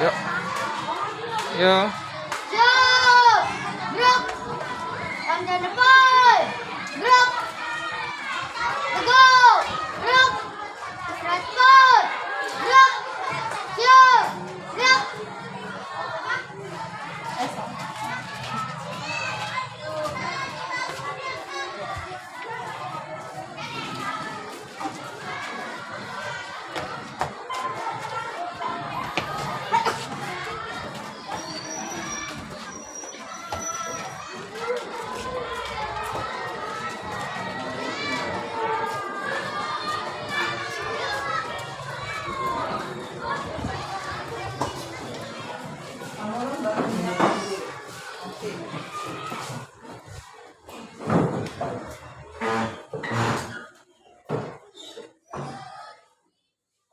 Yuk. Yuk. Jump! Gerak! Panjang depan! Gerak! Go! Gerak! Respon! Gerak! Siap! Gerak!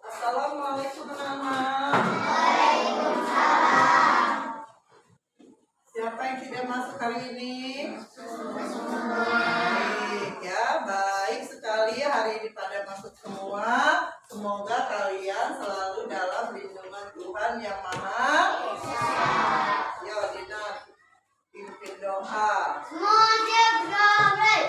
Assalamualaikum anak-anak. Waalaikumsalam. Siapa yang tidak masuk hari ini? Baik ya, baik sekali hari ini pada masuk semua. Semoga kalian selalu dalam lindungan Tuhan yang Maha Esa. Ya, Dina, pimpin doa. Semua siap berdamai.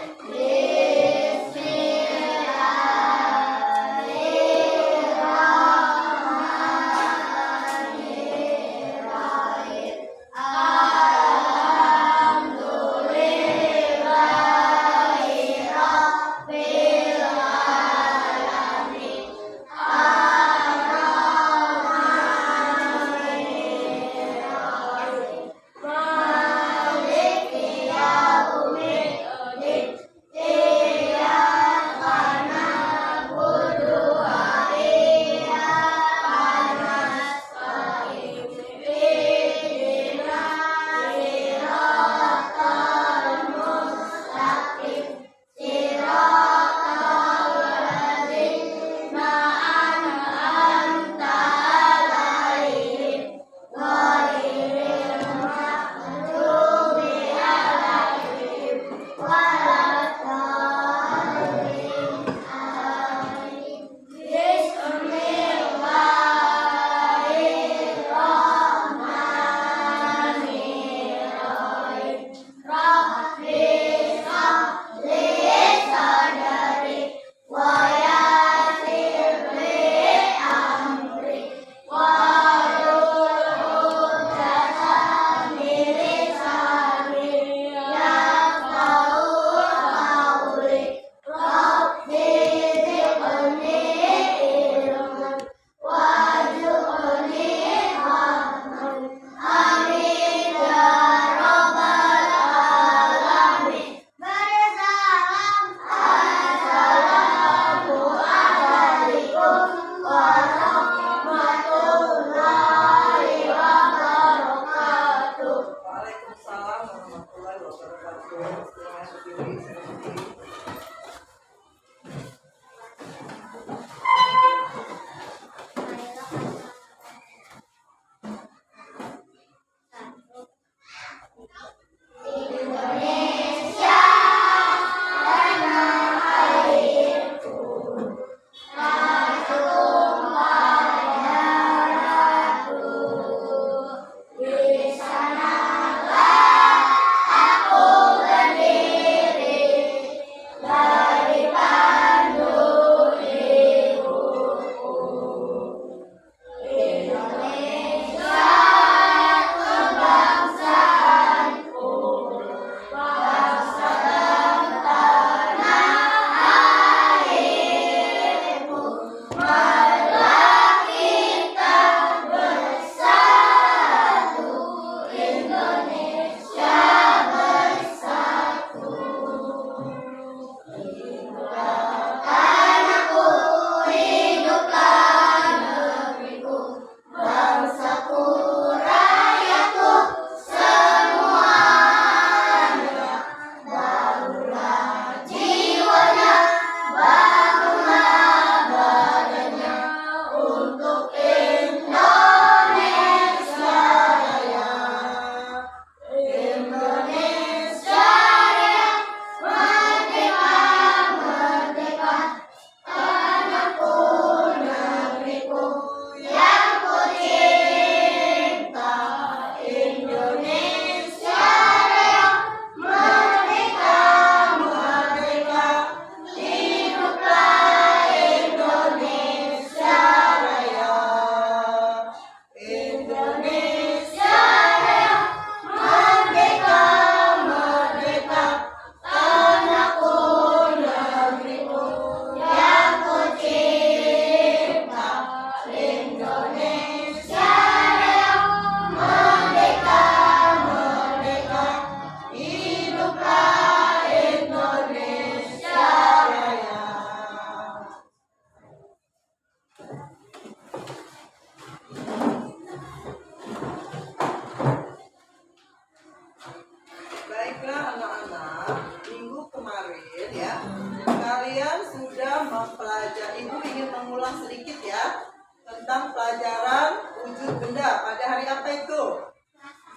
benda pada hari apa itu?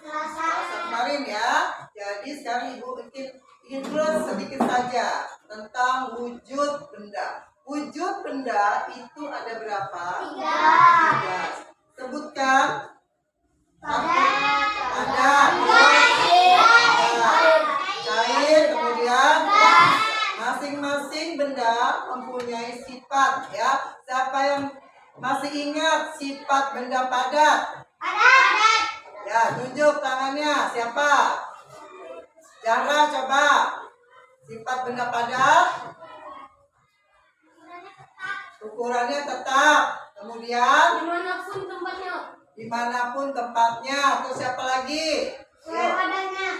Selasa. Selasa kemarin ya. Jadi sekarang Ibu ingin sedikit saja tentang wujud benda. Wujud benda itu ada berapa? 3. Sebutkan. Padat, cair, kemudian masing-masing benda mempunyai sifat ya. Siapa yang masih ingat sifat benda padat? Ya, tunjuk tangannya. Siapa? Zahra, coba. Sifat benda padat. Ukurannya tetap. Kemudian dimanapun tempatnya. Terus siapa lagi?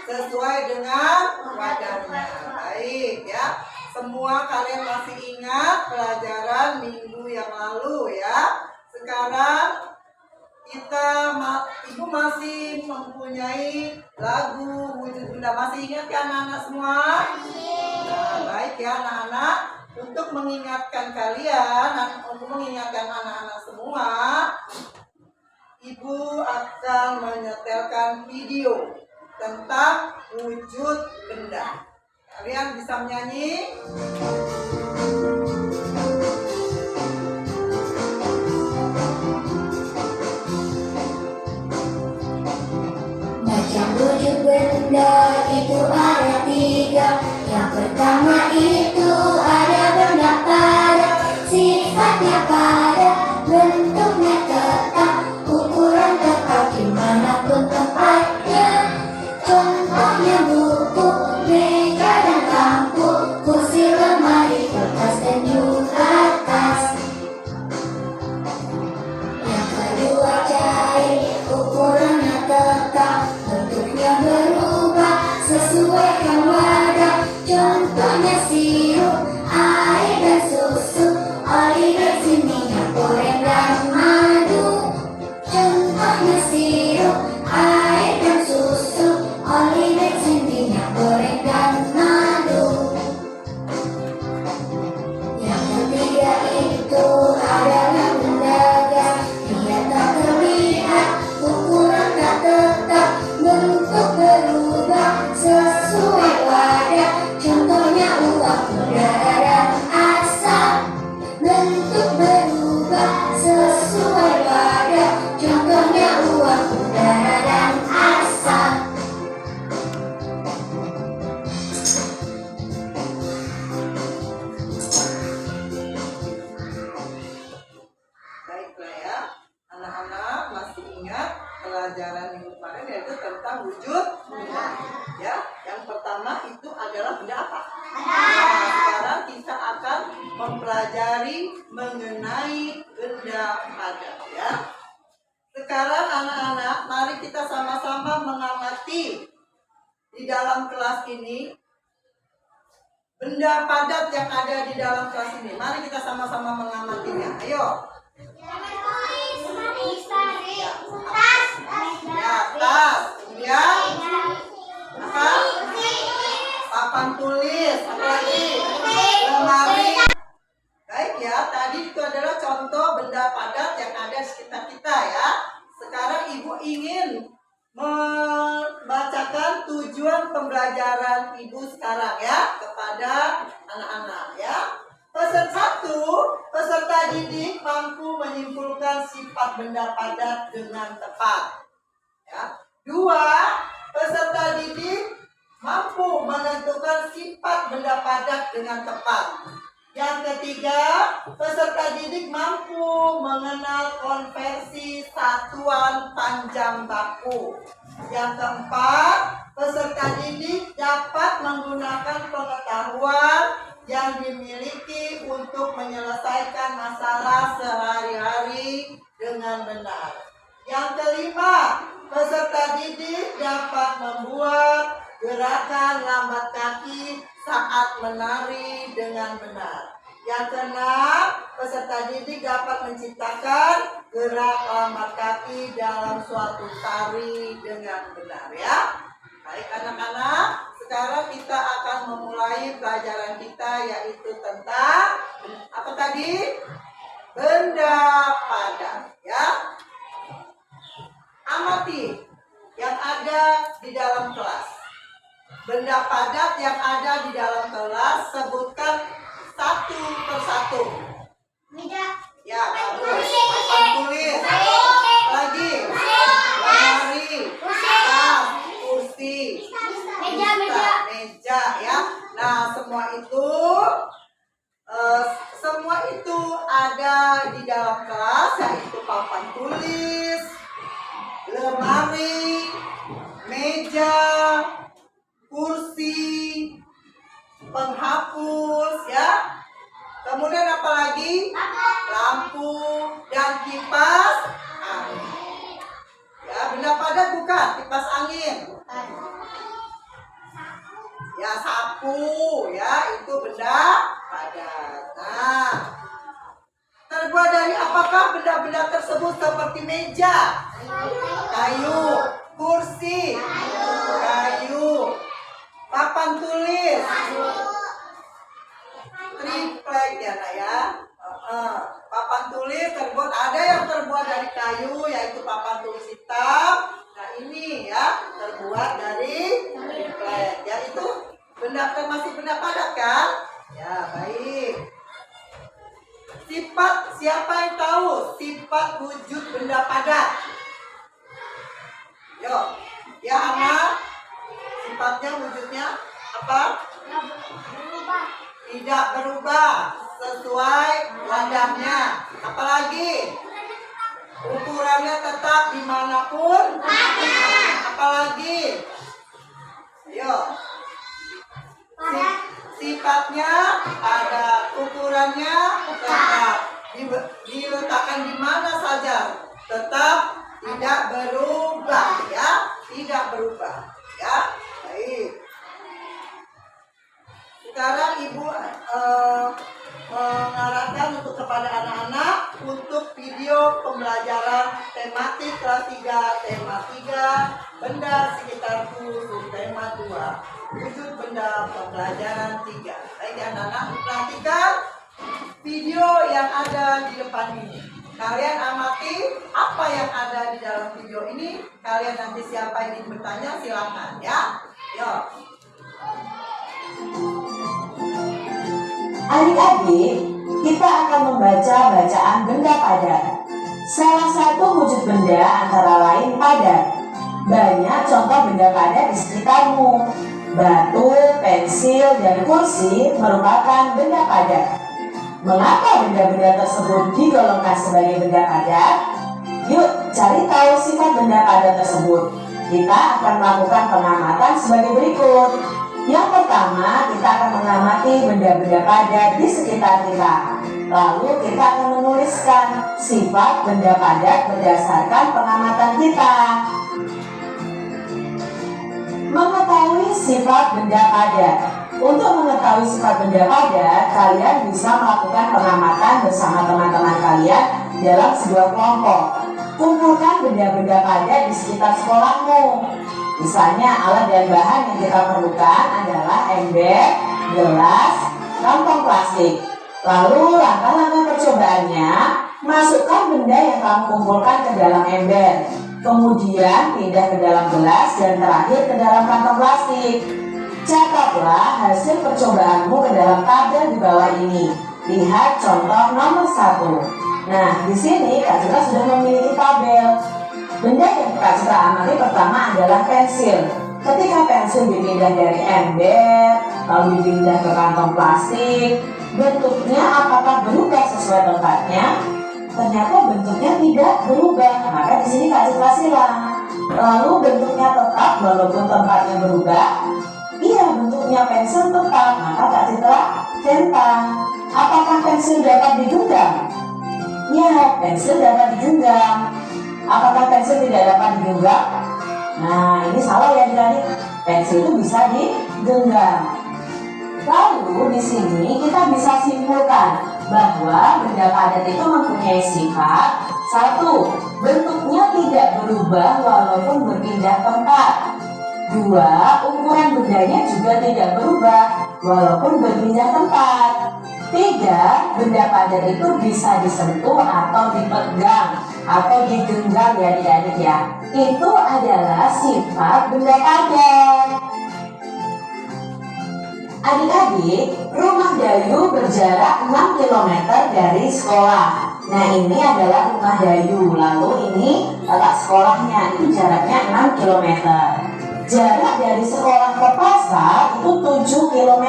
Sesuai dengan wadahnya. Baik ya. Semua kalian masih ingat pelajaran minggu yang lalu ya. Sekarang Ibu masih mempunyai lagu wujud benda. Masih ingat kan anak-anak semua? Nah, baik ya anak-anak. Untuk mengingatkan kalian, untuk mengingatkan anak-anak semua, Ibu akan menyetelkan video tentang wujud benda. Kalian bisa menyanyi? Macam wujud benda itu ada 3. Yang pertama itu ada benda padat, sifatnya padat, bentuknya tetap, ukuran tetap dimanapun tempatnya. Contohnya buku, meja dan lampu, kursi, lemari, kertas dan juga tas. Yang kedua cair, ukurannya tetap, bentuknya berubah sesuaikan wadah. Contohnya sirup, air dan susu, oli, bensin, minyak goreng dan madu. Contohnya sirup, air dan susu, oli, bensin, minyak goreng dan madu. Yang ketiga itu adalah benda gas. Dia tak terlihat, ukuran tak tetap, bentuk berubah sesuai wadah. Contohnya uap, udara dan asap. Bentuk berubah sesuai wadah. Contohnya uap, udara dan asap. Baiklah ya. Anak-anak masih ingat pelajaran minggu kemarin yaitu tentang wujud benda. Ya, yang pertama itu adalah benda apa? Nah, sekarang kita akan mempelajari mengenai benda padat ya. Sekarang anak-anak, mari kita sama-sama mengamati di dalam kelas ini benda padat yang ada di dalam kelas ini. Mari kita sama-sama mengamatinya. Ayo. Ya, tas. Kemudian apa? Papan tulis. Apa lagi? Lemari. Baik ya, tadi itu adalah contoh benda padat yang ada di sekitar kita ya. Sekarang Ibu ingin membacakan tujuan pembelajaran Ibu sekarang ya kepada anak-anak ya. Peserta 1, peserta didik mampu menyimpulkan sifat benda padat dengan tepat. Ya. 2, peserta didik mampu menentukan sifat benda padat dengan tepat. Yang ketiga, peserta didik mampu mengenal konversi satuan panjang baku. Yang keempat, peserta didik dapat menggunakan pengetahuan yang dimiliki untuk menyelesaikan masalah sehari-hari dengan benar. Yang kelima, peserta didik dapat membuat gerakan lambat kaki saat menari dengan benar. Yang keenam, peserta didik dapat menciptakan gerak lambat kaki dalam suatu tari dengan benar ya. Baik anak-anak, sekarang kita akan memulai pelajaran kita yaitu tentang apa tadi? Benda padat ya. amati yang ada di dalam kelas. Benda padat yang ada di dalam kelas, sebutkan satu persatu. Meja. Ya, bagus. Papan tulis. Lagi. Lemari. Tas. Kursi. Meja ya. Nah, semua itu ada di dalam kelas, yaitu papan tulis, lemari, meja, kursi, penghapus ya. Kemudian apa lagi? Lampu dan kipas angin. Ya, benda padat bukan kipas angin. Ya, sapu ya, itu benda padat. Nah, terbuat dari apakah benda-benda tersebut? Seperti meja, kayu, kursi, kayu, papan tulis, triplek ya nak ya. Papan tulis ada yang terbuat dari kayu, yaitu papan tulis hitam. Nah ini ya terbuat dari triplek, yaitu benda, termasuk benda padat kan? Ya baik. Sifat, siapa yang tahu sifat wujud benda padat? Yuk, ya Ana, sifatnya wujudnya apa? Tidak berubah sesuai wadahnya. Apalagi ukurannya tetap dimanapun. Apalagi, yuk, sifatnya ada, ukurannya tetap, diletakkan di mana saja tetap tidak berubah ya, tidak berubah ya. Baik. Sekarang Ibu mengarahkan untuk kepada anak-anak untuk video pembelajaran tematik kelas 3, tema 3, benda sekitarku, tema 2, wujud benda pembelajaran 3. Baik anak-anak, perhatikan video yang ada di depan ini. Kalian amati apa yang ada di dalam video ini. Kalian nanti siapa yang ingin bertanya silakan ya. Yuk. Adik-adik, kita akan membaca bacaan benda padat. Salah satu wujud benda antara lain padat. Banyak contoh benda padat di sekitarmu. Batu, pensil, dan kursi merupakan benda padat. Mengapa benda-benda tersebut digolongkan sebagai benda padat? Yuk cari tahu sifat benda padat tersebut. Kita akan melakukan pengamatan sebagai berikut. Yang pertama, kita akan mengamati benda-benda padat di sekitar kita. Lalu kita akan menuliskan sifat benda padat berdasarkan pengamatan kita. Mengetahui sifat benda padat. Untuk mengetahui sifat benda padat, kalian bisa melakukan pengamatan bersama teman-teman kalian dalam sebuah kelompok. Kumpulkan benda-benda padat di sekitar sekolahmu. Misalnya alat dan bahan yang kita perlukan adalah ember, gelas, kantong plastik. Lalu langkah-langkah percobaannya, masukkan benda yang kamu kumpulkan ke dalam ember. Kemudian pindah ke dalam gelas dan terakhir ke dalam kantong plastik. Catatlah hasil percobaanmu ke dalam tabel di bawah ini. Lihat contoh nomor 1. Nah, di sini Kak Citra sudah memiliki tabel. Benda yang Kak Citra amati pertama adalah pensil. Ketika pensil dipindah dari ember, lalu dipindah ke kantong plastik, bentuknya apakah berubah sesuai tempatnya? Ternyata bentuknya tidak berubah. Maka di sini Kak Citra silang. Lalu bentuknya tetap walaupun tempatnya berubah. Iya, bentuknya pensil tetap. Maka Kak Citra centang. Apakah pensil dapat digenggam? Ya, pensil dapat digenggam. Apakah pensil tidak dapat digenggam? Nah, ini salah ya adik-adik. Pensil itu bisa digenggam. Lalu di sini kita bisa simpulkan bahwa benda padat itu mempunyai sifat 1. Bentuknya tidak berubah walaupun berpindah tempat. 2. Ukuran bendanya juga tidak berubah. walaupun berpindah tempat. 3. Benda padat itu bisa disentuh atau dipegang atau digenggam ya adik-adik ya. Itu adalah sifat benda padat. Adik-adik, rumah Dayu berjarak 6 km dari sekolah. Nah, ini adalah rumah Dayu. Lalu ini letak sekolahnya, itu jaraknya 6 km. Jarak dari sekolah ke pasar itu 7 km.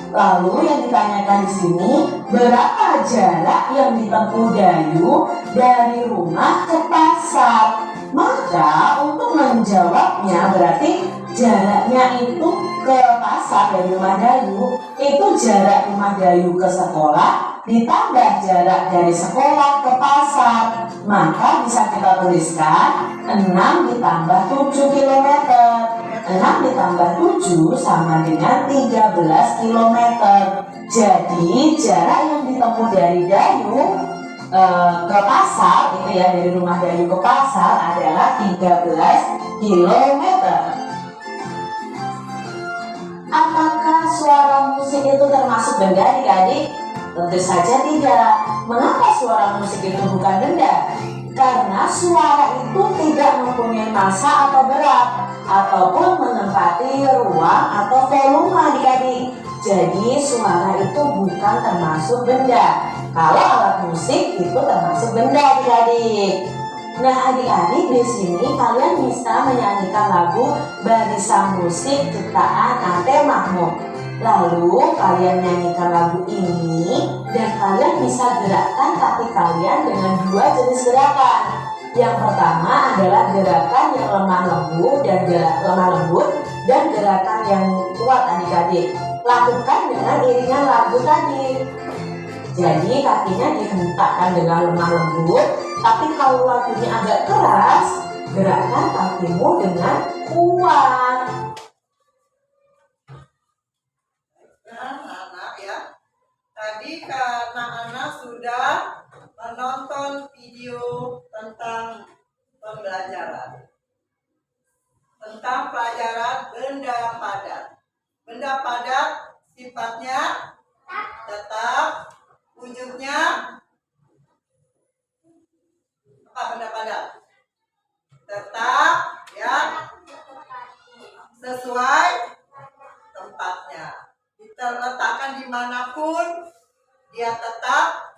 Lalu yang ditanyakan di sini, berapa jarak yang ditempuh Dayu dari rumah ke pasar? Maka untuk menjawabnya berarti jaraknya itu ke pasar dari rumah Dayu, itu jarak rumah Dayu ke sekolah ditambah jarak dari sekolah ke pasar. Maka bisa kita tuliskan 6 ditambah 7 km. 6 ditambah 7 sama dengan 13 km. Jadi jarak yang ditempuh dari Dayu ke pasar itu ya, dari rumah Dayu ke pasar adalah 13 km. Apakah suara musik itu termasuk benda adik-adik? Tentu saja tidak. Mengapa suara musik itu bukan benda? Karena suara itu tidak mempunyai massa atau berat ataupun menempati ruang atau volume adik-adik. Jadi suara itu bukan termasuk benda. Kalau alat musik itu termasuk benda adik-adik. Nah, adik-adik di sini kalian bisa menyanyikan lagu Barisan Musik ciptaan Ate Mahmud. Lalu kalian nyanyikan lagu ini dan kalian bisa gerakkan kaki kalian dengan 2 jenis gerakan. Yang pertama adalah gerakan yang lemah lembut dan gerakan yang kuat adik-adik. Lakukan dengan iringan lagu tadi. Jadi kakinya dihentakkan dengan lemah lembut, tapi kalau lagunya agak keras, gerakkan kakimu dengan kuat. Anak-anak ya, tadi anak-anak sudah menonton video tentang pembelajaran, tentang pelajaran benda padat. Benda padat sifatnya tetap, wujudnya apa benda padat? Tetap ya, sesuai tempatnya. Diletakkan dimanapun dia tetap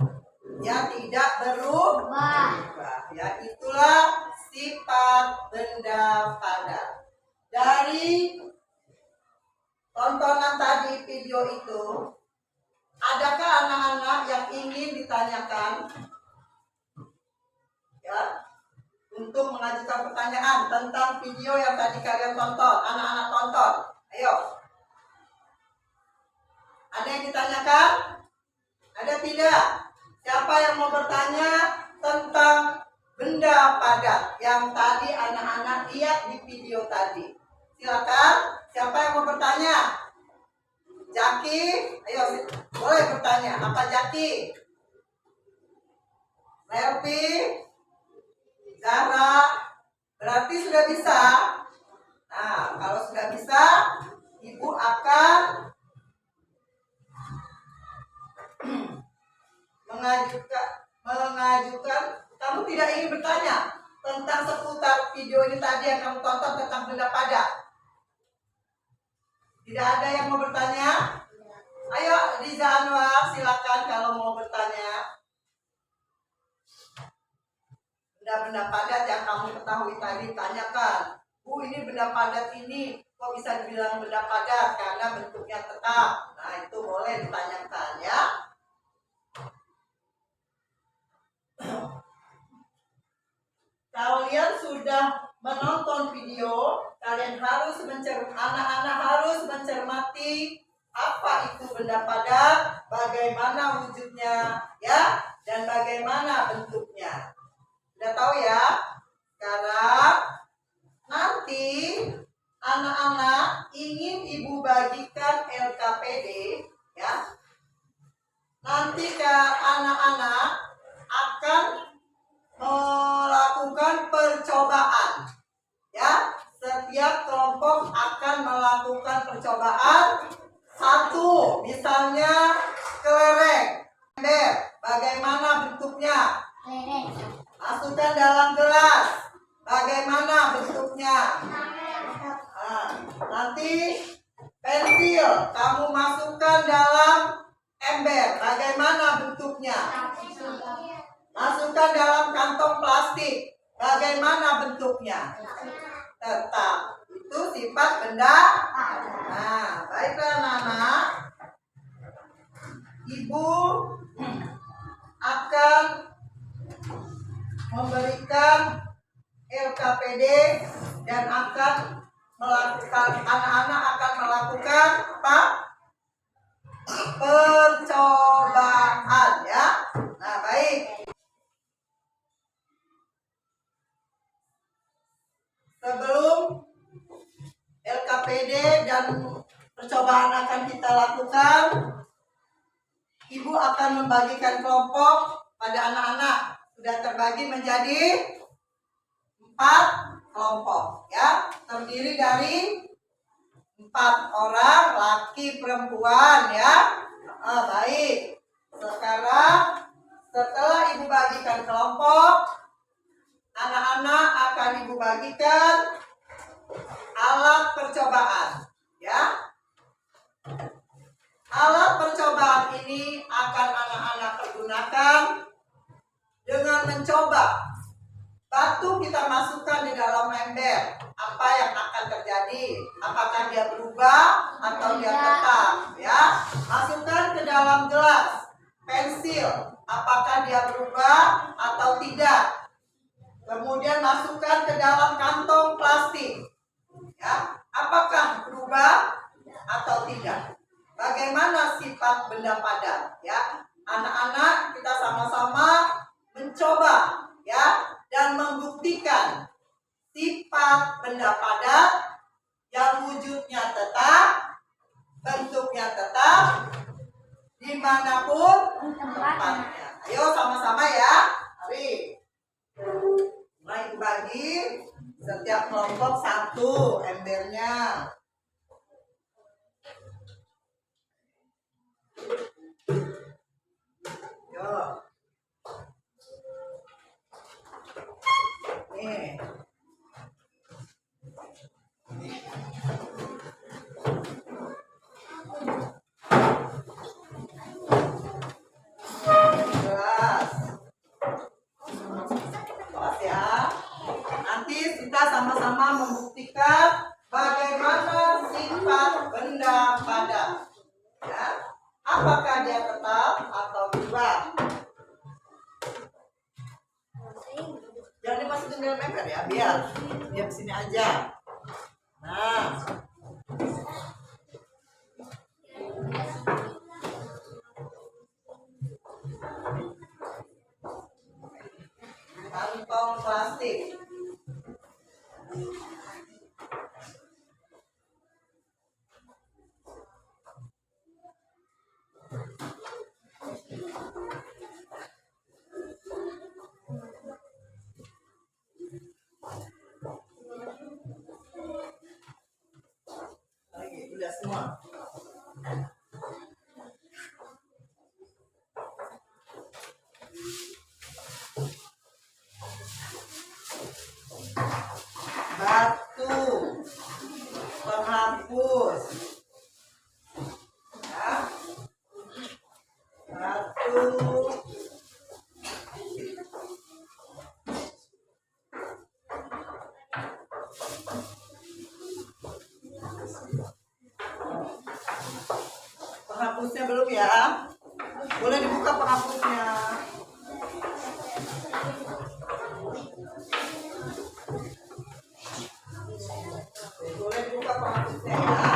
ya, tidak berubah ya. Itulah sifat benda padat. Dari tontonan tadi video itu, adakah anak-anak yang ingin ditanyakan ya, untuk mengajukan pertanyaan tentang video yang tadi kalian tonton, anak-anak tonton? Ayo. Ada yang ditanyakan? Ada tidak? Siapa yang mau bertanya tentang benda padat yang tadi anak-anak lihat di video tadi? Silakan. Siapa yang mau bertanya? Jaki, ayo boleh bertanya. Apa Jaki? Melvi? Zahra? Berarti sudah bisa. Nah, kalau sudah bisa, Ibu akan mengajukan. Kamu tidak ingin bertanya tentang seputar video ini tadi yang kamu tonton tentang benda padat? Tidak ada yang mau bertanya? Ayo Riza Anwar, silakan kalau mau bertanya. Benda-benda padat yang kamu ketahui tadi, tanyakan. Bu, ini benda padat ini kok bisa dibilang benda padat? Karena bentuknya tetap. Nah, itu boleh ditanyakan ya. Kalian sudah menonton video, kalian harus anak-anak harus mencermati apa itu benda padat, bagaimana wujudnya ya, dan bagaimana bentuknya. Sudah tahu ya? Sekarang nanti anak-anak ingin Ibu bagikan LKPD ya. Nanti anak-anak akan melakukan percobaan ya. Setiap kelompok akan melakukan percobaan Satu, misalnya kelereng, ember. Bagaimana bentuknya? Masukkan dalam gelas. Bagaimana bentuknya? Nanti pensil kamu masukkan dalam ember. Bagaimana bentuknya? Masukkan dalam kantong plastik. Bagaimana bentuknya? Tetap. Itu sifat benda. Nah, baiklah anak-anak. Ibu akan memberikan LKPD dan akan melakukan, anak-anak akan melakukan apa? Percobaan ya. Nah, baik. Sebelum LKPD dan percobaan akan kita lakukan, Ibu akan membagikan kelompok pada anak-anak. Sudah terbagi menjadi 4 kelompok ya, terdiri dari 4 orang, laki perempuan ya. Baik. Sekarang setelah Ibu bagikan kelompok, anak-anak akan Ibu bagikan alat percobaan ya. Alat percobaan ini akan anak-anak pergunakan dengan mencoba. Batu kita masukkan di dalam ember. Apa yang akan terjadi? Apakah dia berubah atau dia tetap? Ya, masukkan ke dalam gelas. Pensil, apakah dia berubah atau tidak? Kemudian masukkan ke dalam kantong plastik. Ya, apakah berubah atau tidak? Bagaimana sifat benda padat? Ya, anak-anak kita sama-sama mencoba ya dan membuktikan sifat benda padat yang wujudnya tetap, bentuknya tetap, dimanapun tempatnya. Ayo sama-sama ya. Mari. Mulai bagi setiap kelompok 1 embernya. Yo. Nih. Gelas. Gelas ya. Nanti kita sama-sama membuktikan bagaimana sifat benda padat. Ya. Apakah dia tetap atau berubah? Jangan dimasukin dalam ember ya, biar dia di sini aja. Nah, kantong plastik. Udah semua. Batu penghapus ya. Batu penghapusnya belum ya, boleh dibuka penghapusnya. Boleh dibuka penghapusnya ya.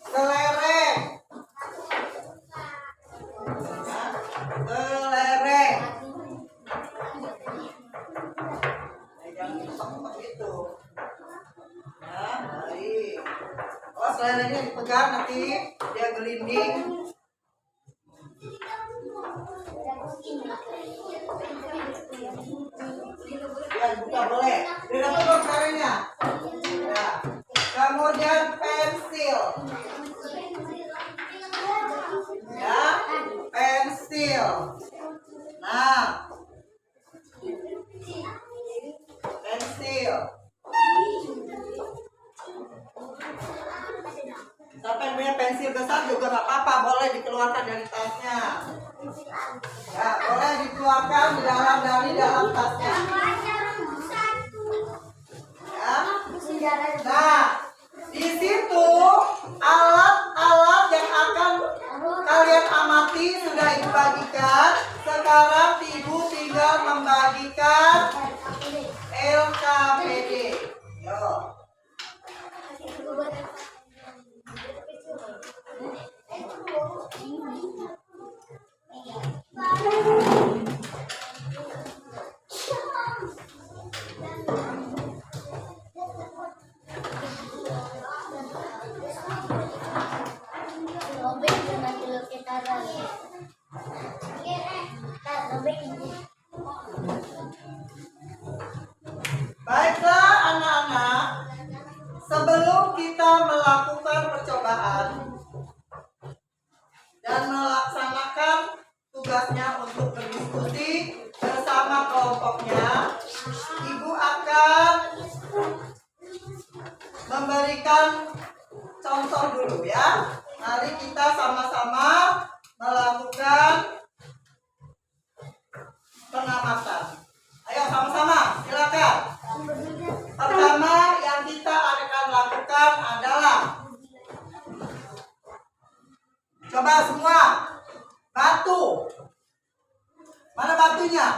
Kelereng ya. Kelereng jangan dipegang gitu ya. Baik, awas kelerengnya dipegang nanti dia gelinding. Ya, buka boleh. Dia dapat belum kelerengnya? Ya. Kemudian pensil. pensil. Siapa yang punya pensil besar juga nggak apa-apa, boleh dikeluarkan dari tasnya. Ya, boleh dikeluarkan dari dalam tasnya. Ya. Nah, di situ alat-alat yang akan kalian amati sudah ibu bagikan. Sekarang ibu tinggal membagikan LKPD. Yo. Baiklah anak-anak, sebelum kita melakukan percobaan dan melaksanakan tugasnya untuk berdiskusi bersama kelompoknya, ibu akan memberikan contoh dulu ya. Mari kita sama-sama melakukan pengamatan. Ayo sama-sama, silakan. Pertama yang kita akan lakukan adalah coba semua batu. Mana batunya?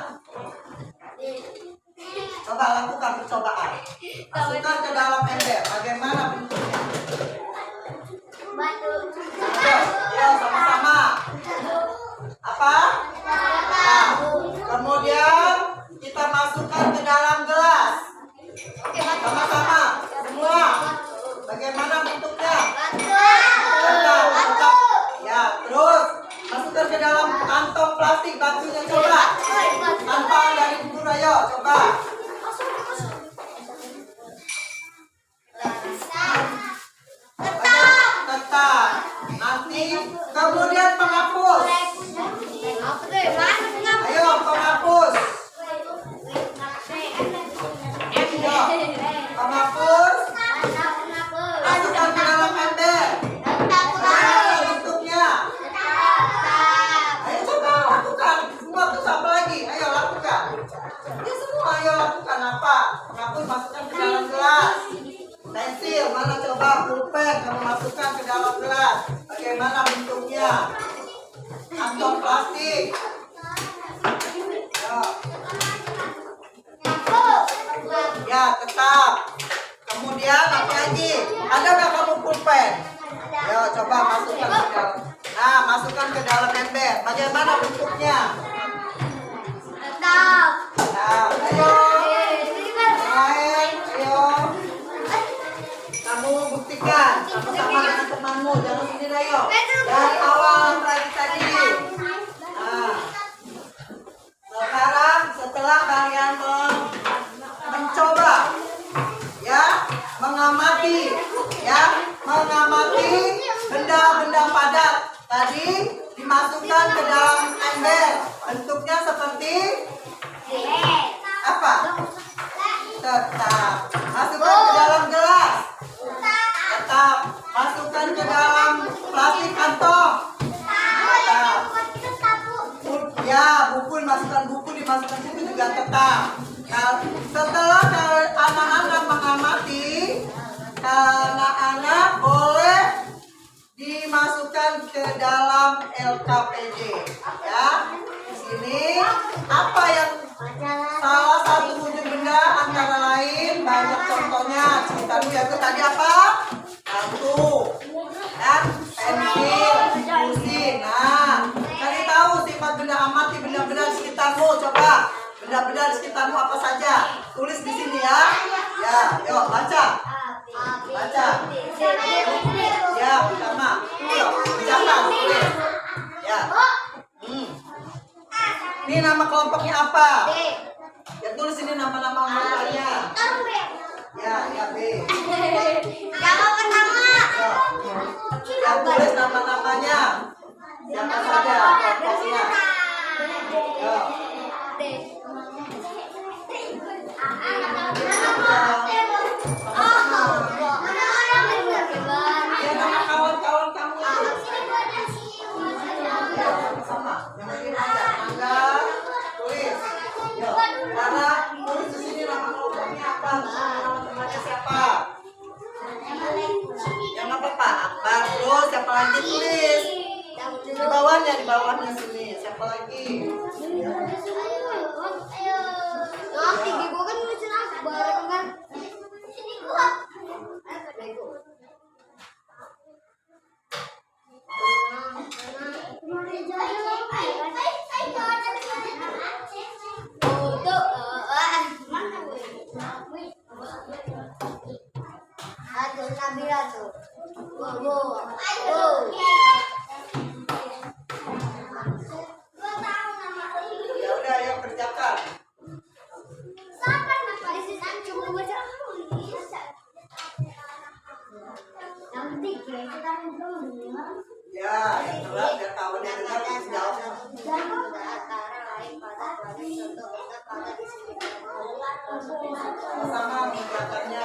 Coba lakukan percobaan. Masukkan ke dalam ember. Bagaimana bentuknya? Ayo sama-sama. Apa? Nah, kemudian kita masukkan ke dalam gelas. Sama-sama. Semua. Bagaimana bentuknya? Ya, terus masukkan ke dalam kantong plastik batunya coba. Tanpa dari bubur, ayo coba. Tetap. Nanti kemudian penghapus. Ayo penghapus. Ayo penghapus. Masukkan ke dalam ember. Bagaimana bentuknya? Ayo coba lakukan. Semua terus apa lagi? Ayo lakukan. Ya semua ayo lakukan apa? Penghapus masukkan ke dalam gelas. Pensil mana coba? Pulpen kamu masukkan ke dalam gelas. Bagaimana bentuknya? Kantong plastik. Ya tetap. Kemudian apa lagi? Ada nggak kamu pulpen? Ya coba masukkan ke dalam. Nah masukkan ke dalam ember. Bagaimana bentuknya? Tetap. Nah, ayo. Lain, ayo. Kamu buktikan sama-sama dengan temanmu. Jangan sendiri ayo. Dari awal tadi. Nah, sekarang setelah kalian mencoba, ya, mengamati benda-benda padat tadi dimasukkan ke dalam ember. Bentuknya seperti apa? Tetap. Masukkan ke dalam gelas. Tetap. Masukkan ke dalam plastik kantong. Tetap. Ya, buku dimasukkan buku juga tetap. Nah, setelah anak-anak mengamati, anak-anak boleh dimasukkan ke dalam LKPD. Ya, di sini apa yang salah satu wujud benda antara lain banyak contohnya. Cerita dulu ya, itu tadi apa? Batu, dan pensil, kursi. Nah, cari tahu sifat benda, amati benda-benda di sekitarmu. Coba benda-benda di sekitarmu apa saja? Tulis di sini ya. Ya, yuk baca. Baca. Ya, pertama. Yuk, ucapan tulis. Ya. Ini nama kelompoknya apa? Ya tulis ini nama-nama anggotanya. Ya, ya B. Yang pertama. Ya tulis nama-namanya. Siapa saja kelompoknya? Ya. Nanti gue kan ngurusin aku bareng kan. Sini kuat. Aduh, Nabila tuh. Ya udah, ayo kerjakan. Ya, yang telat biar kawan yang dengar bisa jawab. Sama-sama mengerjakannya.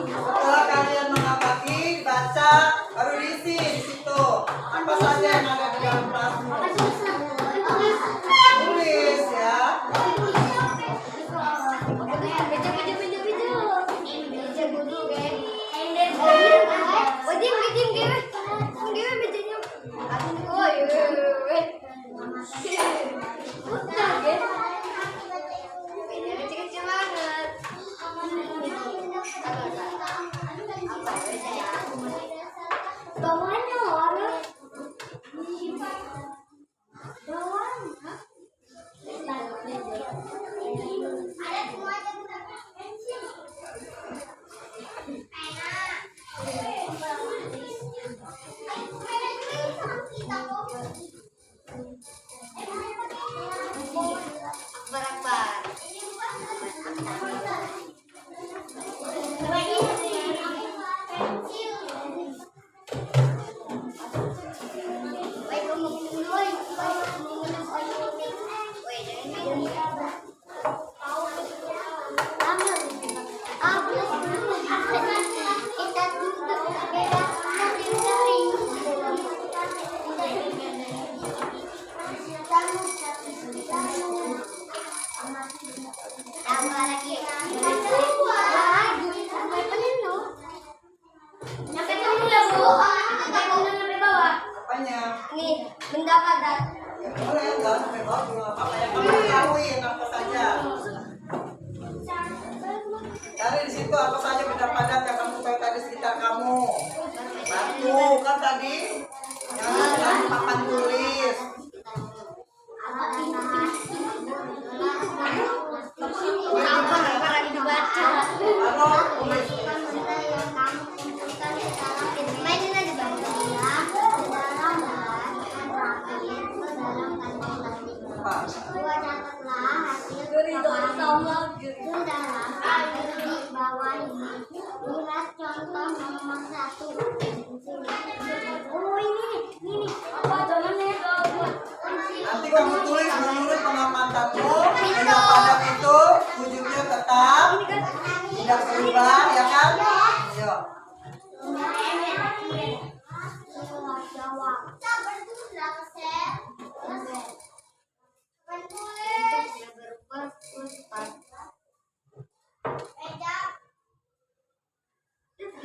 Setelah kalian mengamati, baca, baru diisi di situ. Apa saja yang ada di dalam kelasmu. Tulis ya. Bawahnya warna Apanya? nih benda padat. Ya boleh, enggak sampai bawah juga nggak apa-apa. Yang kamu ketahuin apa saja. Cari di situ apa saja benda padat yang kamu tahu tadi sekitar kamu. Batu kan tadi. Yang papan tulis. Kalau tulis Mainin aja bang. apa? Catatlah hasil dalam di bawah ini. Lihat contoh nomor 1. Oh ini apa jalannya? Nanti kamu tulis menurut pengamatanmu. Benda padat itu wujudnya tetap tidak berubah, ya kan? Ayo.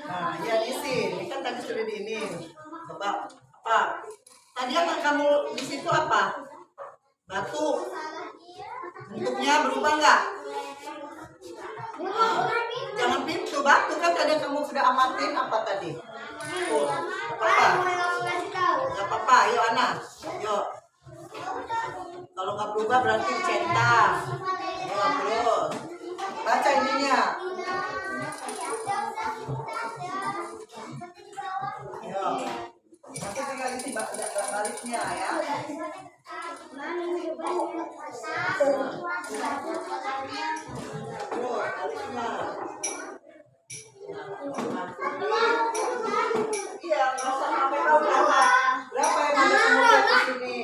Nah, ya di sini kan tadi sudah di ini. Coba apa? Tadi yang kamu di situ apa? Batu. Bentuknya berubah nggak? Jangan pintu batu kan tadi yang kamu sudah amatin apa tadi? Oh, apa? Gak apa-apa, yuk Ana, yuk. Kalau nggak berubah berarti centang. Yuk terus. Baca ininya. Yuk. Nanti tinggal isi baliknya ya. Iya, nggak usah sampai tahu berapa yang ada kemudian di sini.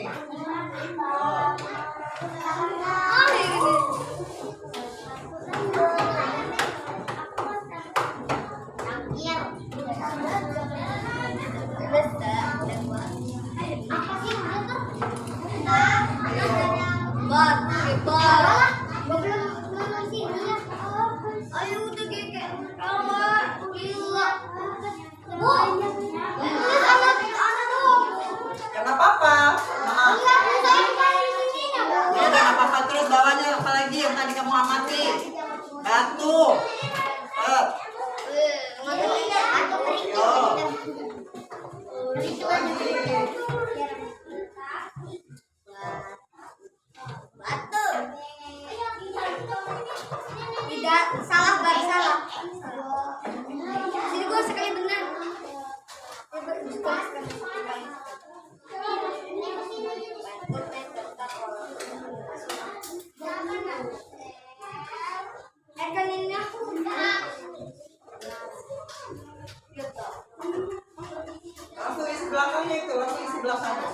Langsung isi belakangnya itu, langsung isi belakangnya.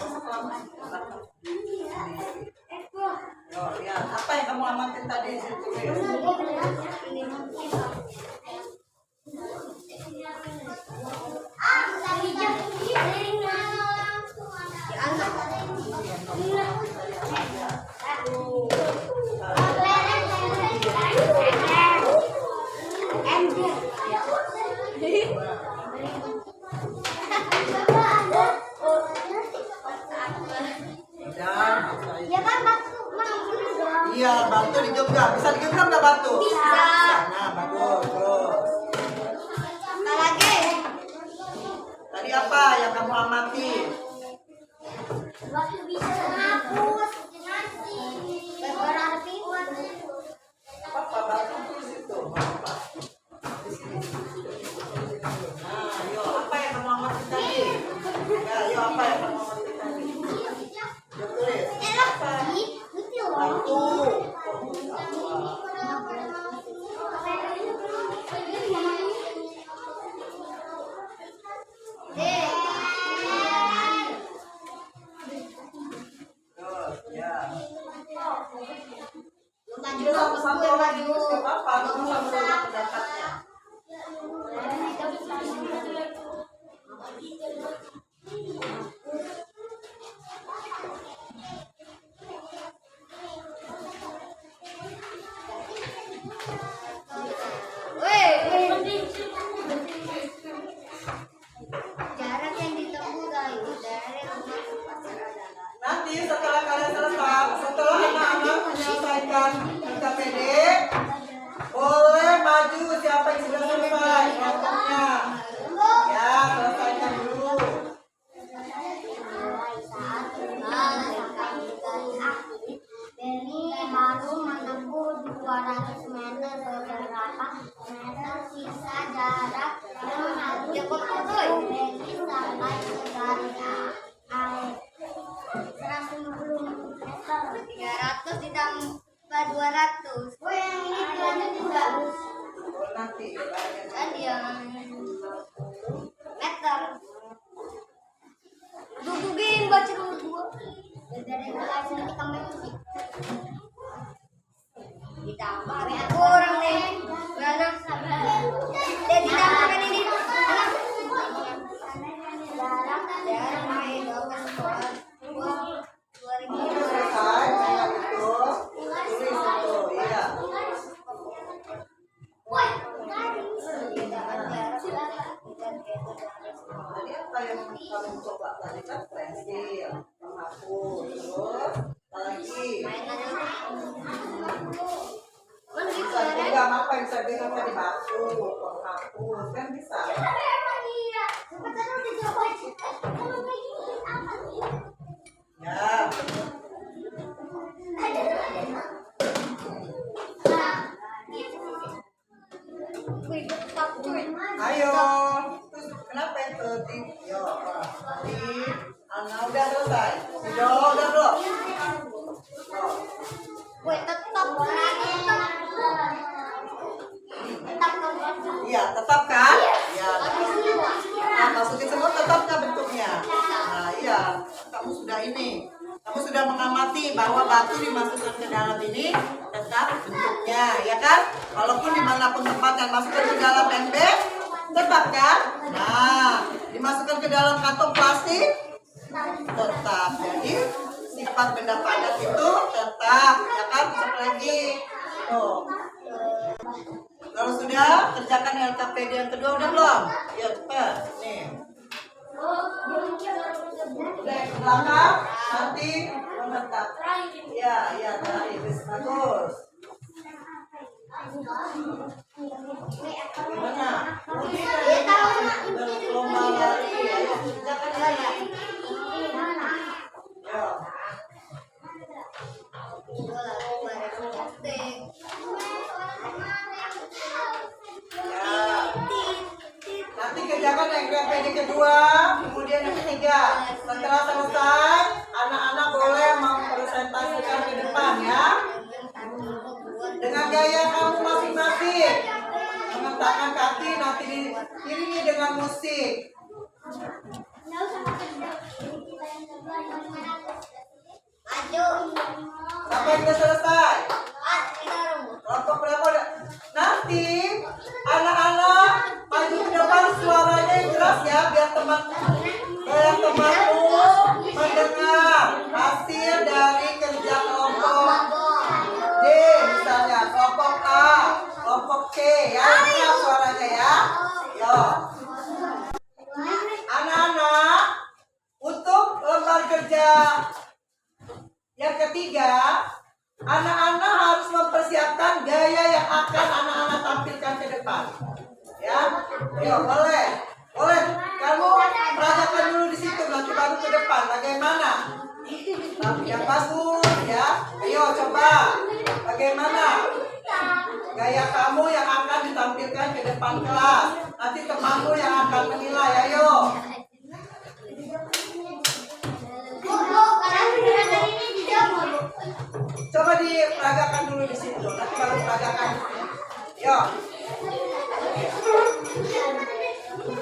Oh, ya. Apa yang kamu amatin tadi? Ya kan batu. Iya, batu digenggam. Bisa digenggam nggak batu? Bisa. Nah, bagus. Terus. Lagi. Tadi apa yang kamu amati? Waktu bisa menghapus. Berarti Apa batu di situ? Apa? Nah, yo, apa yang kamu amati tadi? Ya, yo, apa yang kamu amati tadi? Yo, tulis. Apa? Batu. Terus, ya. Kita satu-satu lagi terus nggak apa-apa, kamu sama pendapatnya. jarak yang ditempuh dari rumah ke pasar adalah Nanti setelah kalian selesai, setelah anak-anak menyelesaikan LKPD, boleh maju siapa yang sudah selesai kelompoknya. Ya, selesaikan dulu. Beni baru menempuh 200 meter beberapa meter sisa jarak Beni sampai ke garis air 150 meter 300 ditambah 200. Oh yang ini dilanjut juga Nanti banyak. kan dia meter dudugin baca dulu gua dari kelas nanti kamu ditambah kurang deh berapa dan ditambahkan ini jarang main Selesai, saya itu tulis itu, iya. Tadi apa yang kamu coba tadi kan pensil, penghapus, terus apa lagi? Bisa juga apa yang saya bilang tadi batu, penghapus kan bisa. Ya. Ayo. Terus kenapa itu? Yo, tadi Ana udah selesai. Udah belum? Iya, tetap kan? Iya. Nah, masukin semua tetap kan bentuknya? Nah, iya. Kamu sudah ini. Kamu sudah mengamati bahwa batu dimasukkan ke dalam ini tetap bentuknya, ya kan? Walaupun dimanapun tempatnya masukkan ke dalam ember, tetap kan? Nah, dimasukkan ke dalam kantong plastik, tetap. Jadi sifat benda padat itu tetap, ya kan? Cek lagi. Tuh. Kalau sudah, kerjakan LKPD yang kedua udah belum? Ya cepat. Nih. Udah ke belakang, nanti menetap. Ya, ya terakhir. Bagus. Gimana? Berlomba lari. Ayo kerjakan lagi. Ya. Nanti kerjakan LKPD kedua, kemudian yang ketiga. Setelah selesai, anak-anak boleh musik. Maju. Sampai kita selesai. Kelompok berapa? Nanti anak-anak maju ke depan, suaranya yang keras ya, biar teman-temanmu mendengar hasil dari kerja kelompok D, misalnya kelompok A, kelompok C, ya, keras suaranya ya. Yo. Anak-anak, untuk lembar kerja yang ketiga, anak-anak harus mempersiapkan gaya yang akan anak-anak tampilkan ke depan. Ya, ayo boleh, kamu peragakan dulu di situ, nanti baru ke depan. Bagaimana? Yang bagus, ya. Ayo coba, bagaimana gaya kamu yang akan ditampilkan ke depan kelas? Nanti temanmu yang akan menilai. Ayo. Coba diperagakan dulu di situ, nanti baru peragakan. Yo.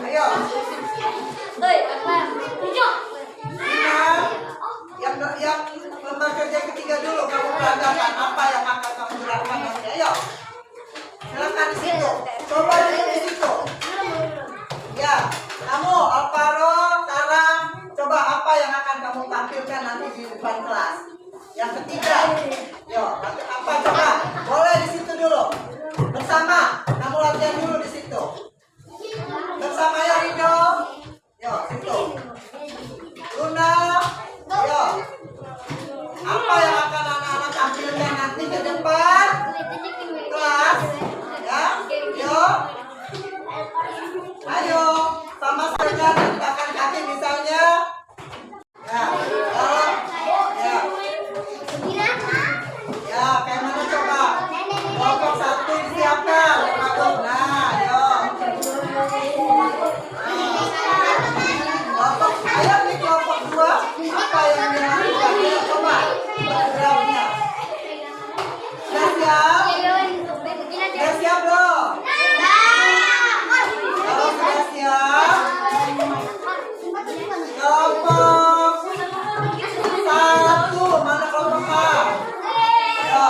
Ayo. Ingat, yang lembar kerja ketiga dulu kamu peragakan apa yang akan kamu lakukan nanti. Ayo. Silakan di situ. Coba dulu di situ. Ya, kamu Alvaro, Karang, coba apa yang akan kamu tampilkan nanti di depan kelas. Yang ketiga, yo, apa coba? Boleh di situ dulu. Bersama, kamu latihan dulu di situ. Bersama ya Rido. Yo, situ. Luna, yo. Apa yang akan anak-anak tampilkan nanti ke depan kelas? Ya, yo. Ayo, sama saja gerakan kaki misalnya. Ya, ya. Ya, kayak mana coba? Kelompok 1 disiapkan. Nah, ayo. Ayo nih kelompok 2. Apa yang dilakukan? Ayo coba. Programnya. Sudah siap? Sudah siap belum? Kalau sudah siap, kelompok 1, mana kelompok A? Ayo,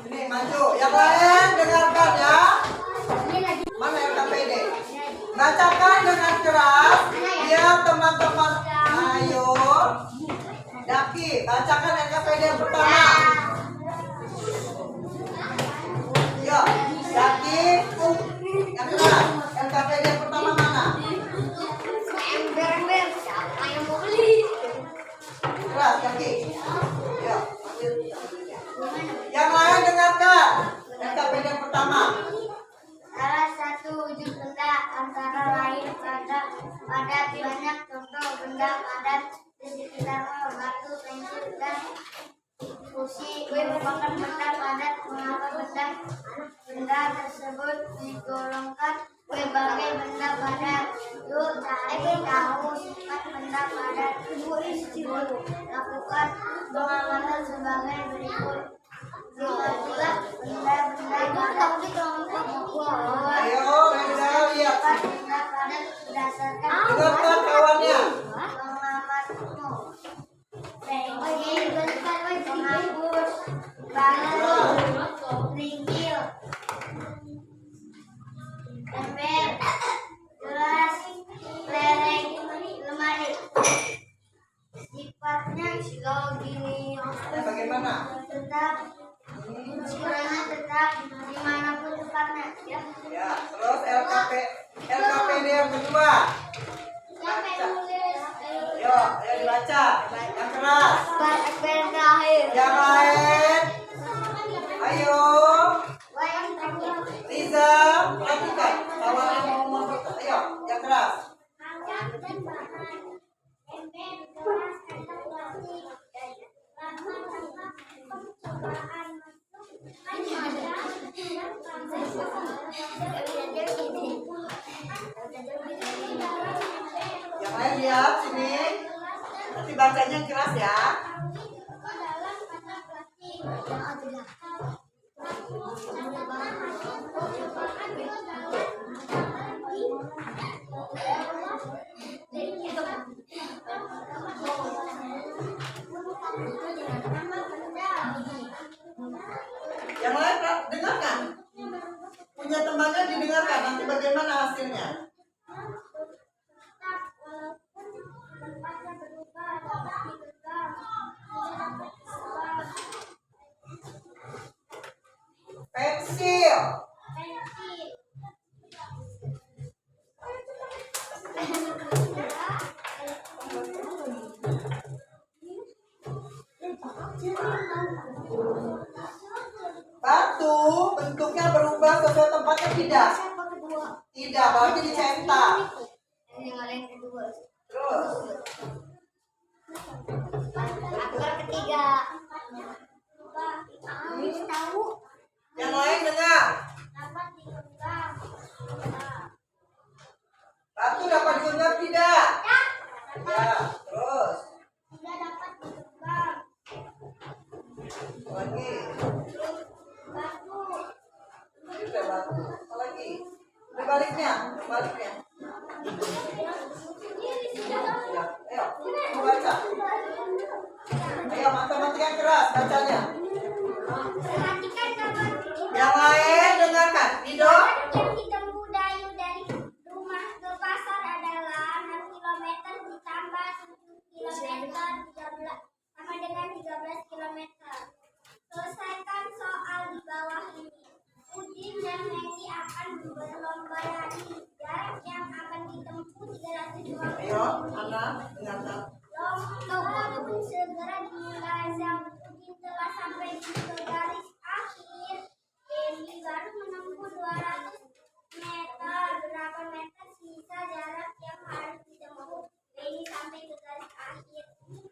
ini maju. Yang lain dengarkan ya. Mana LKPD? Bacakan dengan keras. Biar teman-teman. Ayo, Daki, bacakan LKPD yang pertama. Yo, Daki, yang keras. LKPD yang pertama mana? Keras, Daki. Yo. Yang lain dengarkan. LKPD yang pertama. Salah satu wujud benda antara lain pada banyak contoh benda padat di sekitarnya, batu, pensil, dan kursi merupakan benda padat. Mengapa benda tersebut digolongkan sebagai benda padat? Yuk cari tahu sifat benda padat tersebut. Lakukan pengamatan sebagai berikut. Lihatlah benda-benda padat di kelompok bawah. Ayo, benda lihat. Benda padat berdasarkan Dengarkan kawannya. pengamatmu. Penghapus, balon, ringgil, ember, gelas, lereng, lemari. Sifatnya Bagaimana? tetap dimanapun tempatnya. Ya. Ya, terus LKPD yang kedua. Yo, ayo dibaca. Yang keras. Yang lain. Ayo. Riza, perhatikan. Kawan yang mau ngomong. Ayo, yang keras. Yang lain lihat sini. Nanti bacanya keras ya. Yang lain dengarkan. Punya temannya didengarkan. Nanti bagaimana hasilnya? Pensil. Batu bentuknya berubah sesuai tempatnya tidak? Tidak, berarti dicetak. Terus Akar ketiga. Tahu. yang lain dengar. Batu dapat digenggam tidak? Ya, terus lagi. Sudah batu. Apa lagi? Baliknya. Ya, ayo, mau baca. Ayo, matematika keras bacanya. Yang lain dengarkan. Dido. Yang ditempuh Dayu dari rumah ke pasar adalah 6 km ditambah 7 km 13 sama dengan 13 km. Selesaikan soal di bawah ini. Udin dan Megi akan berlomba lari. Jarak yang akan ditempuh 350 Ayo, Ana, dengarkan. Lomba pun segera dimulai. Udin telah sampai di garis akhir. Demi baru menempuh 200 meter. Berapa meter sisa jarak yang harus ditempuh Demi sampai ke garis akhir?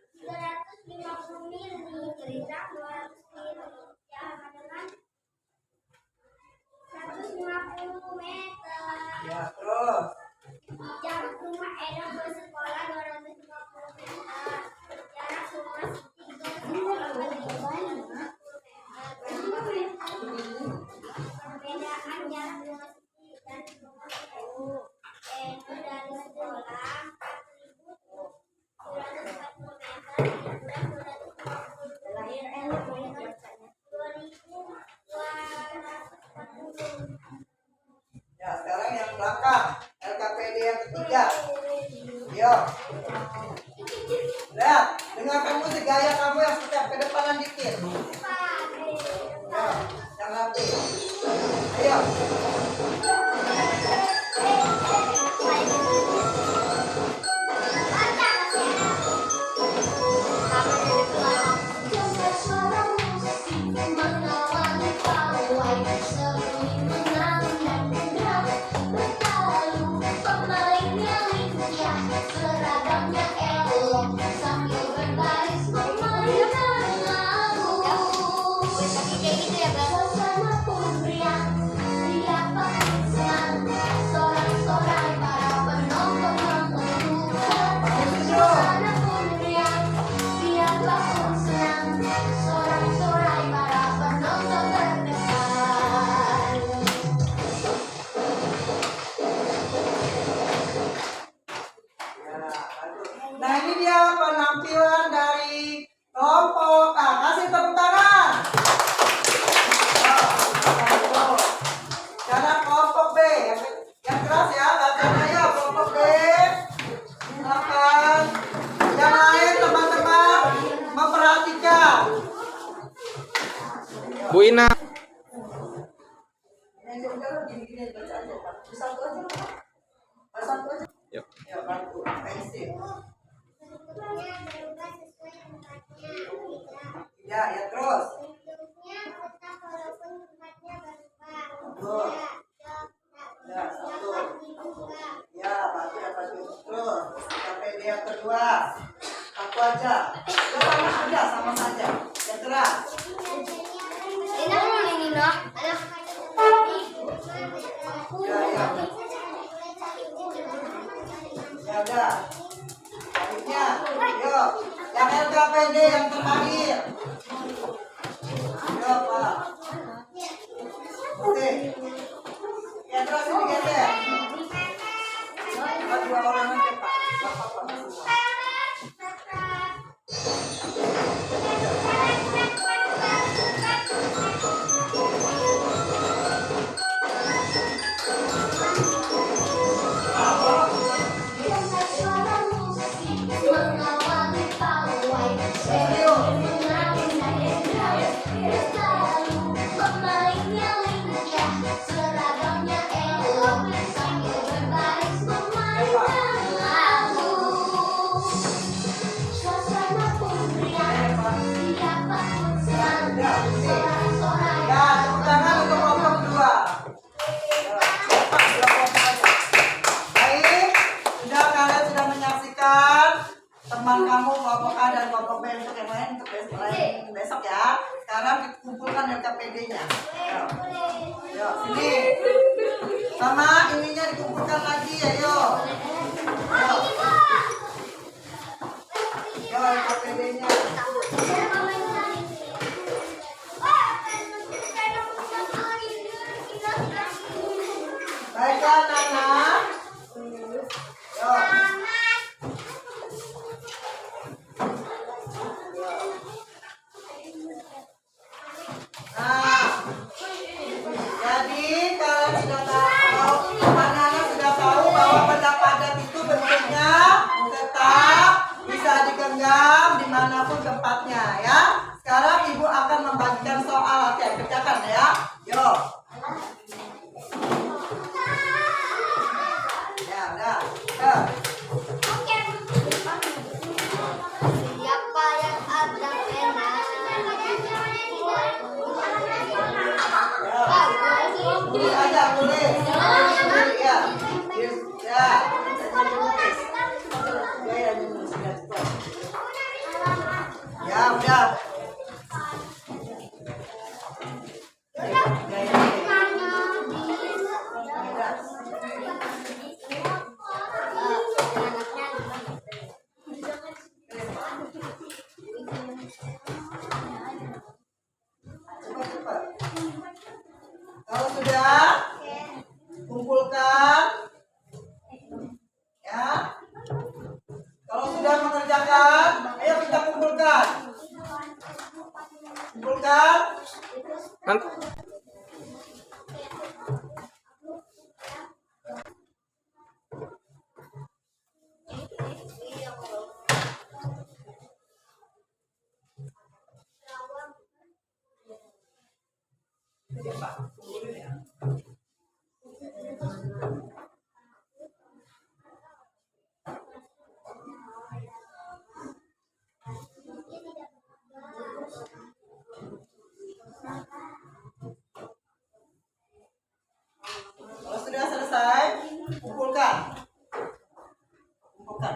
350 mil dihitung 200 mil sama dengan 150 meter. Ya, terus. Jarak rumah Eda ke sekolah 250 meter. Jarak rumah Siti ke sekolah 250 meter. Perbedaan jarak rumah Siti dan rumah Eda dari sekolah 4.240 meter. 2.240. Ya, sekarang yang belakang. LKPD yang ketiga. Yo. Lihat, dengarkan musik gaya kamu yang setiap kedepanan dikit. Ya, yang rapi. Ayo. Dengar suara musik mengawali pawai sembunyi menang dan gerak bertalu pemainnya lincah seragamnya elok sambil berbaris memainkan lagu. Suasana pun riang paling senang sorak-sorai para penonton mengeluhkan. Suasana pun riang pun senang sorak-sorai para penonton terkesan. Nah, ini dia penampilan dari kelompok A. Kasih tepuk tangan. Sekarang kelompok B. Yang keras ya, bacanya ya kelompok B. Silakan. Yang lain teman-teman memperhatikan. Bu Ina. Yuk. Ya, bantu. Pensil. Ya, ya terus. Bentuknya kotak walaupun tempatnya berubah. Betul. Ya, satu. Dapat dibuka. Ya, berarti dapat terus. KPD yang kedua. Aku aja. Sama saja. Yang keras. Enak kan ini, Noh? Ya, ya. Ya udah. Baliknya. Yuk. Yang LKPD yang terakhir. Yuk, Pak. Oke. Yang keras ini geser. Dua orang aja, Pak. Gak apa-apa. lain untuk besok ya. Sekarang kita kumpulkan LKPD-nya. Yuk, sini. Sama ininya dikumpulkan lagi ya, yuk. Yuk, LKPD-nya. Baiklah, Nana. Yuk. Nah, jadi kalian sudah tahu, anak-anak sudah tahu bahwa benda padat itu bentuknya tetap bisa digenggam dimanapun tempatnya ya. Sekarang ibu akan membagikan soal, oke, kerjakan ya. Yuk. Ya, udah. Siapa yang ada pena? Boleh aja, boleh. Ya. Ya. Ya, udah. Cepat. Kalau sudah, kumpulkan. Ya. Kalau sudah mengerjakan, ayo kita kumpulkan. Kumpulkan. Kalau sudah selesai, kumpulkan. Kumpulkan.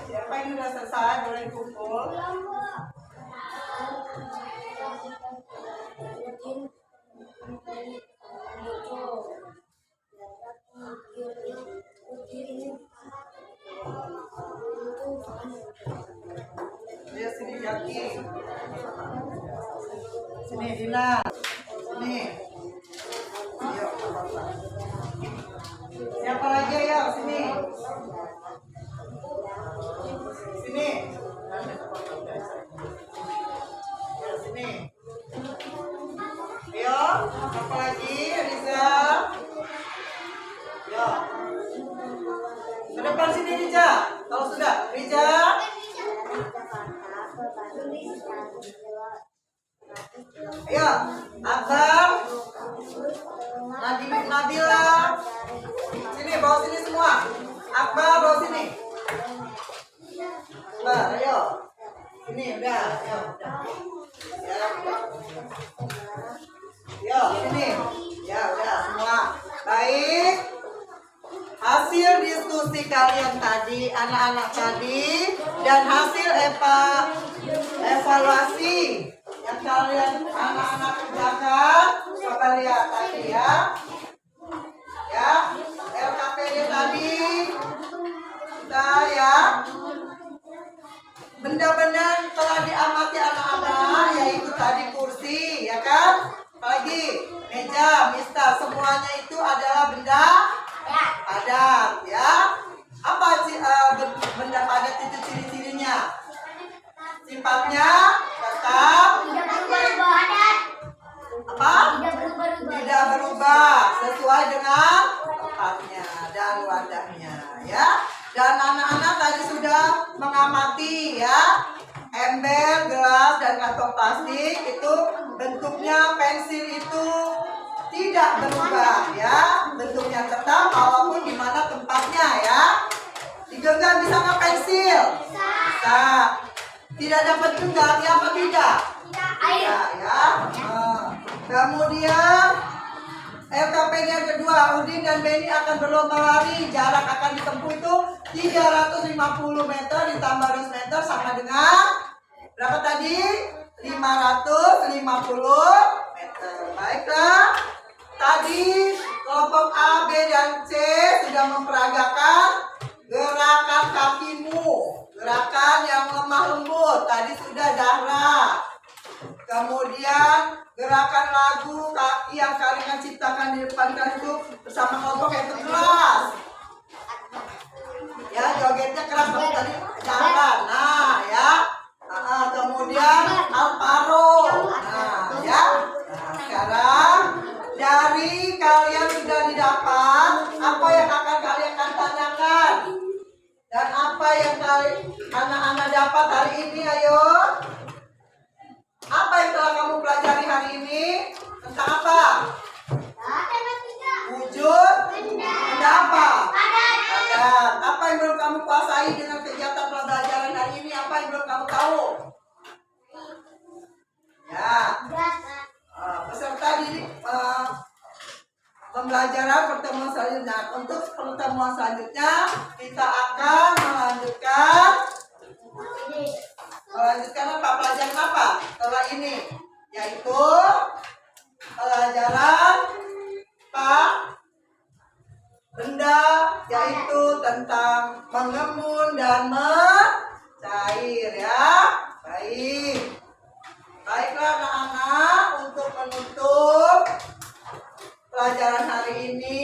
Siapa yang sudah selesai boleh kumpul. Lihat sini Jaki. Sini Dina. Sini. Ayo. Siapa lagi ya? Sini. Sini. Ya, sini. Ayo, apa lagi? Riza. Ya. Ke depan sini Riza. Kalau sudah, Riza. Ayo, Akbar. Nabila. Sini, bawa sini semua. Akbar, bawa sini. Akbar, ayo. Sini, udah. Ayo, udah. Ya. Yo, sini. Ya, udah semua. Baik. Hasil diskusi kalian tadi, anak-anak tadi, dan hasil evaluasi yang kalian anak-anak kerjakan, coba lihat tadi ya. Ya, LKPD tadi kita ya. Benda-benda yang telah diamati anak-anak yaitu tadi kursi, ya kan? Apalagi meja, mista, semuanya itu adalah benda padat, ya. Apa sih benda padat itu ciri-cirinya? Sifatnya tetap Tidak berubah-ubah. apa? Tidak berubah sesuai dengan tempatnya dan wadahnya, ya. Dan anak-anak tadi sudah mengamati ya, ember, gelas, dan kantong plastik itu bentuknya pensil itu tidak berubah ya, bentuknya tetap walaupun di mana tempatnya ya. Digenggam bisa nggak pensil? Bisa. Tidak dapat genggam ya apa tidak? Ya, ya. Kemudian LKPD yang kedua, Udin dan Beni akan berlomba lari. Jarak akan ditempuh itu 350 meter ditambah 100 meter sama dengan berapa tadi? 550 meter. Baiklah. Tadi kelompok A, B, dan C sudah memperagakan gerakan kakimu. Gerakan yang lemah lembut. Tadi sudah Zahra. Kemudian gerakan lagu kaki yang kalian ciptakan di depan kalian itu bersama kelompok yang keras. Ya, jogetnya keras seperti tadi jalan. Nah, ya. Kemudian Alvaro. Nah, ya. Nah, sekarang dari kalian sudah didapat apa yang akan kalian tanyakan dan apa yang anak-anak dapat hari ini, ayo. Apa yang telah kamu pelajari hari ini? Tentang apa? Wujud benda apa? Padat. Apa yang belum kamu kuasai dengan kegiatan pembelajaran hari ini? Apa yang belum kamu tahu? Ya. Peserta didik pembelajaran pertemuan selanjutnya. Untuk pertemuan selanjutnya kita akan melanjutkan apa pelajaran apa setelah ini, yaitu pelajaran benda, yaitu tentang mengemun dan mencair ya. Baiklah anak-anak, untuk menutup pelajaran hari ini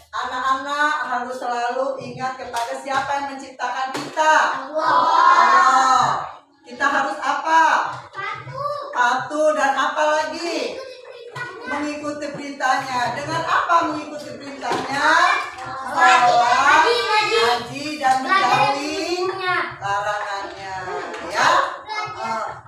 anak-anak harus selalu ingat kepada siapa yang menciptakan kita. Allah. Kita harus apa? Patuh dan apa lagi? Mengikuti perintahnya. Dengan apa mengikuti perintahnya? Sholat, ngaji, dan menjauhi larangannya. Ya.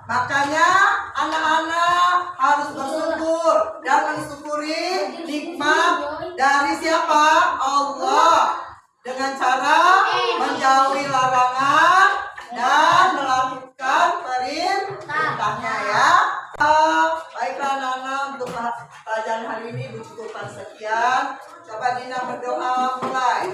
Makanya anak-anak harus bersyukur dan mensyukuri nikmat dari siapa? Allah. Dengan cara menjauhi larangan dan melakukan perintahnya ya. Baiklah anak-anak, untuk pelajaran hari ini cukupkan sekian. Coba Dina berdoa mulai.